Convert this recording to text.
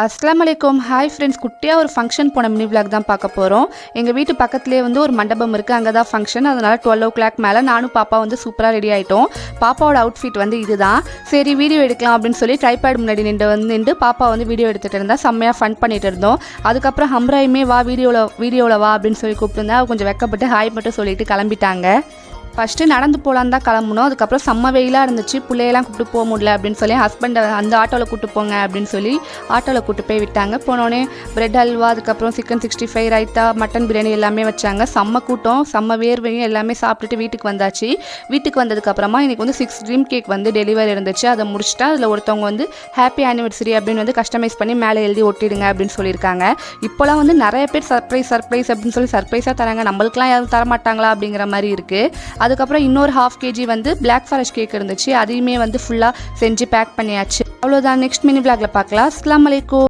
அஸ்ஸலாமு அலைக்கும். Hi friends, குட்டியாக ஒரு ஃபங்க்ஷன் போன மினி விளாக் தான் பார்க்க போகிறோம். எங்கள் வீட்டு பக்கத்துலேயே வந்து ஒரு மண்டபம் இருக்குது, அங்கே தான் ஃபங்க்ஷன். அதனால் 12 o'clock மேலே நானும் பாப்பா வந்து சூப்பராக ரெடி ஆகிட்டோம். பாப்பாவோட அவுட்ஃபிட் வந்து இதுதான். சரி வீடியோ எடுக்கலாம் அப்படின்னு சொல்லி ட்ரைபேட் முன்னாடி நின்று பாப்பா வந்து வீடியோ எடுத்துகிட்டு இருந்தால் செம்மையாக ஃபன் பண்ணிட்டு இருந்தோம். அதுக்கப்புறம் ஹம்ராயுமே வா வீடியோவில் வா அப்படின்னு சொல்லி கூப்பிட்டுருந்தா கொஞ்சம் வெக்கப்பட்டு ஹாய் மட்டும் சொல்லிட்டு கிளம்பிட்டாங்க. ஃபஸ்ட்டு நடந்து போகலான்னு தான் கிளம்புனோம். அதுக்கப்புறம் செம்ம வெயிலாக இருந்துச்சு, பிள்ளையெல்லாம் கூப்பிட்டு போக முடியல அப்படின்னு சொல்லி ஹஸ்பண்டை அந்த ஆட்டோவில் கூப்பிட்டு போங்க அப்படின்னு சொல்லி ஆட்டோவில் கூப்பிட்டு போய் விட்டாங்க. போனோடனே பிரெட் ஹல்வா, அதுக்கப்புறம் சிக்கன் 65, ரைத்தா, மட்டன் பிரியாணி எல்லாமே வச்சாங்க. செம்ம கூட்டம், செம்ம வேர்வையும் எல்லாமே சாப்பிட்டுட்டு வீட்டுக்கு வந்தாச்சு. வீட்டுக்கு வந்ததுக்கப்புறமா எனக்கு வந்து 6 ட்ரீம் கேக் வந்து டெலிவரி இருந்துச்சு. அதை முடிச்சுட்டா அதில் ஒருத்தவங்க வந்து ஹாப்பி ஆனிவர்சரி அப்படின்னு வந்து கஸ்டமைஸ் பண்ணி மேலே எழுதி ஒட்டிடுங்க அப்படின்னு சொல்லியிருக்காங்க. இப்போலாம் வந்து நிறைய பேர் சர்ப்ரைஸ் அப்படின்னு சொல்லி சர்ப்ரைஸாக தராங்க. நம்மளுக்குலாம் யாரும் தரமாட்டாங்களா அப்படிங்கிற மாதிரி இருக்குது. அதுக்கப்புறம் இன்னொரு 1/2 kg வந்து பிளாக் ஃபாரஸ்ட் கேக் இருந்துச்சு, அதையுமே வந்து ஃபுல்லாக செஞ்சு பேக் பண்ணியாச்சு. அவ்வளோதான். நெக்ஸ்ட் மினி விளாக்ல பார்க்கலாம். அஸ்ஸலாமு அலைக்கும்.